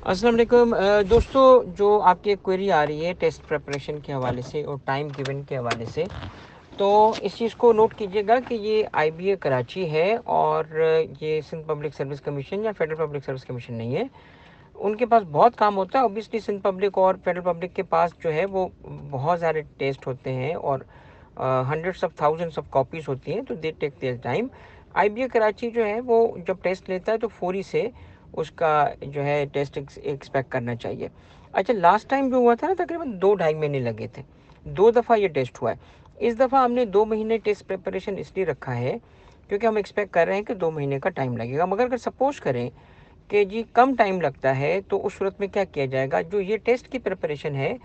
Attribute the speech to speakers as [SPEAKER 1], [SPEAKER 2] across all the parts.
[SPEAKER 1] अस्सलाम वालेकुम दोस्तों, जो आपकी एक क्वेरी आ रही है टेस्ट प्रिपरेशन के हवाले से और टाइम गिवन के हवाले से, तो इस चीज़ को नोट कीजिएगा कि ये आईबीए कराची है और ये सिंध पब्लिक सर्विस कमीशन या फेडरल पब्लिक सर्विस कमीशन नहीं है। उनके पास बहुत काम होता है। ऑब्वियसली सिंध पब्लिक और फेडरल पब्लिक के पास जो है वो बहुत सारे टेस्ट होते हैं और hundreds of thousands of copies होती हैं, तो they take their time. IBA Karachi जो है वो जब टेस्ट लेता है तो फौरी से उसका जो है टेस्ट एक्सपेक्ट करना चाहिए। अच्छा, लास्ट टाइम जो हुआ था ना, तकरीबन 2-2.5 महीने लगे थे। 2 दफ़ा ये टेस्ट हुआ है। इस दफ़ा हमने 2 महीने टेस्ट प्रिपरेशन इसलिए रखा है क्योंकि हम एक्सपेक्ट कर रहे हैं कि 2 महीने का टाइम लगेगा। मगर अगर सपोज करें कि जी कम टाइम लगता है, तो उस सूरत में क्या किया जाएगा, जो ये टेस्ट की प्रिपरेशन है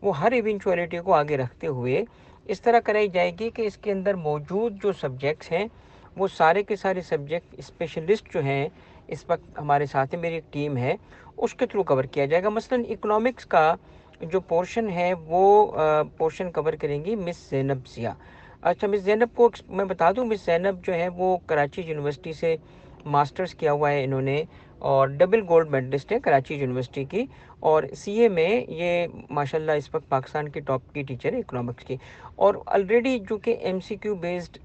[SPEAKER 1] वो हर इवेंचुअलिटी को आगे रखते हुए इस तरह कराई जाएगी कि इसके अंदर मौजूद जो सब्जेक्ट्स हैं वो सारे के सारे सब्जेक्ट स्पेशलिस्ट जो हैं इस वक्त हमारे साथ में मेरी एक टीम है उसके थ्रू कवर किया जाएगा। मसलन इकोनॉमिक्स का जो पोर्शन है वो पोर्शन कवर करेंगी मिस ज़ैनब ज़िया। अच्छा, मिस ज़ैनब को मैं बता दूं, मिस ज़ैनब जो है वो कराची यूनिवर्सिटी से मास्टर्स किया हुआ है इन्होंने और डबल गोल्ड मेडलिस्ट है कराची यूनिवर्सिटी की, और सीए में ये माशाल्लाह इस वक्त पाकिस्तान की टॉप की टीचर है इकोनॉमिक्स की, और ऑलरेडी जो कि एमसीक्यू बेस्ड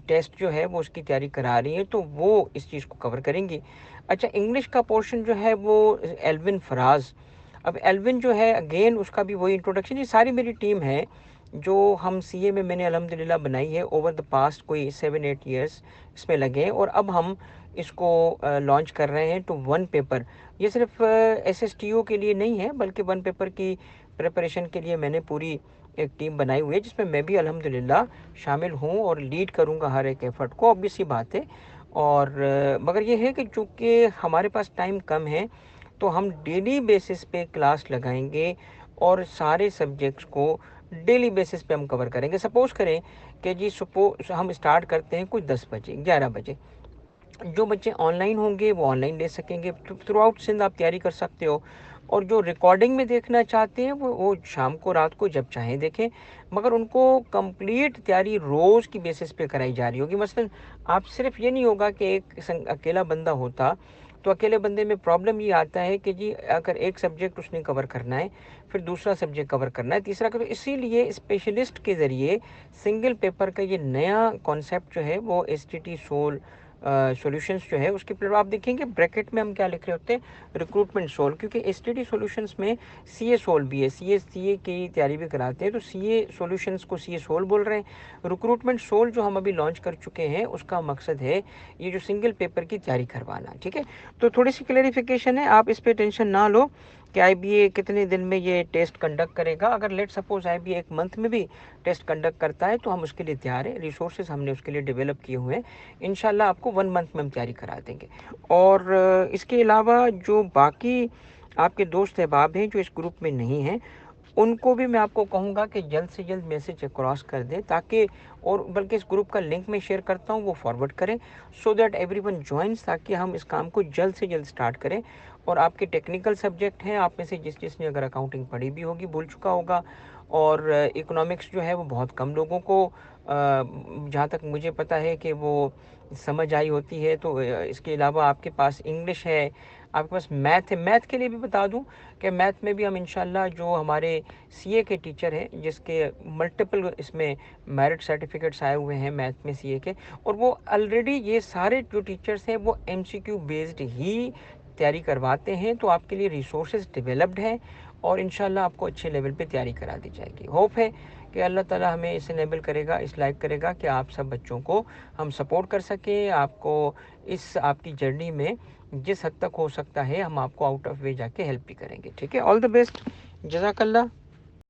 [SPEAKER 1] टेस्ट जो है वो उसकी तैयारी करा रही है, तो वो इस चीज़ को कवर करेंगी। अच्छा, इंग्लिश का पोर्शन जो है वो एल्विन फराज। अब एल्विन जो है अगेन उसका भी वही इंट्रोडक्शन, ये सारी मेरी टीम है जो हम सीए में मैंने अल्हम्दुलिल्लाह बनाई है ओवर द पास्ट कोई 7-8 ईयर्स इसमें लगे हैं, और अब हम इसको लॉन्च कर रहे हैं। तो वन पेपर ये सिर्फ एसएसटीओ के लिए नहीं है, बल्कि वन पेपर की प्रिपरेशन के लिए मैंने पूरी एक टीम बनाई हुई है जिसमें मैं भी अल्हम्दुलिल्लाह शामिल हूँ और लीड करूँगा हर एक एफर्ट को, ऑब्वियस सी बात है। और मगर ये है कि चूँकि हमारे पास टाइम कम है, तो हम डेली बेसिस पे क्लास लगाएंगे और सारे सब्जेक्ट्स को डेली बेसिस पे हम कवर करेंगे। सपोज़ करें कि जी सपोज हम स्टार्ट करते हैं कोई 10 बजे 11 बजे, जो बच्चे ऑनलाइन होंगे वो ऑनलाइन ले सकेंगे, थ्रू आउट सिंध आप तैयारी कर सकते हो। और जो रिकॉर्डिंग में देखना चाहते हैं वो शाम को रात को जब चाहें देखें, मगर उनको कंप्लीट तैयारी रोज़ की बेसिस पे कराई जा रही होगी। मसलन आप सिर्फ ये नहीं होगा कि एक अकेला बंदा होता, तो अकेले बंदे में प्रॉब्लम ये आता है कि जी अगर एक सब्जेक्ट उसने कवर करना है, फिर दूसरा सब्जेक्ट कवर करना है, तीसरा कवर, इसीलिए स्पेशलिस्ट के ज़रिए सिंगल पेपर का ये नया कॉन्सेप्ट जो है वो एसटीटी सोल सॉल्यूशंस जो है उसकी प्लेट आप देखेंगे ब्रैकेट में हम क्या लिख रहे होते हैं, रिक्रूटमेंट सोल, क्योंकि एसटीडी सॉल्यूशंस में सीए सोल भी है, सीए की तैयारी भी कराते हैं, तो सीए सॉल्यूशंस को सीए सोल बोल रहे हैं। रिक्रूटमेंट सोल जो हम अभी लॉन्च कर चुके हैं उसका मकसद है ये जो सिंगल पेपर की तैयारी करवाना। ठीक है, तो थोड़ी सी क्लेरिफिकेशन है, आप इस पर टेंशन ना लो कि आईबीए कितने दिन में ये टेस्ट कंडक्ट करेगा। अगर लेट सपोज आईबीए एक मंथ में भी टेस्ट कंडक्ट करता है तो हम उसके लिए तैयार हैं, रिसोर्सेज हमने उसके लिए डेवलप किए हुए हैं। इंशाल्लाह आपको 1 मंथ में हम तैयारी करा देंगे। और इसके अलावा जो बाकी आपके दोस्त अहबाब हैं जो इस ग्रुप में नहीं हैं, उनको भी मैं आपको कहूँगा कि जल्द से जल्द मैसेज क्रॉस कर दें, ताकि, और बल्कि इस ग्रुप का लिंक मैं शेयर करता हूँ वो फॉरवर्ड करें, सो दैट एवरीवन जॉइंस, ताकि हम इस काम को जल्द से जल्द स्टार्ट करें। और आपके टेक्निकल सब्जेक्ट हैं, आप में से जिसने अगर अकाउंटिंग पढ़ी भी होगी भूल चुका होगा, और इकोनॉमिक्स जो है वो बहुत कम लोगों को जहाँ तक मुझे पता है कि वो समझ आई होती है। तो इसके अलावा आपके पास इंग्लिश है, आपके पास मैथ है। मैथ के लिए भी बता दूं कि मैथ में भी हम इंशाल्लाह जो हमारे सीए के टीचर हैं जिसके मल्टीपल इसमें मेरिट सर्टिफिकेट्स आए हुए हैं मैथ में सीए के, और वो ऑलरेडी ये सारे जो टीचर्स हैं वो एमसीक्यू बेस्ड ही तैयारी करवाते हैं, तो आपके लिए रिसोर्सेज डेवलप्ड हैं और इंशाल्लाह आपको अच्छे लेवल पे तैयारी करा दी जाएगी। होप है कि अल्लाह ताला हमें इस इनेबल करेगा, इस लायक करेगा कि आप सब बच्चों को हम सपोर्ट कर सकें, आपको इस आपकी जर्नी में जिस हद तक हो सकता है हम आपको आउट ऑफ वे जाके हेल्प भी करेंगे। ठीक है, ऑल द बेस्ट, जज़ाकल्लाह।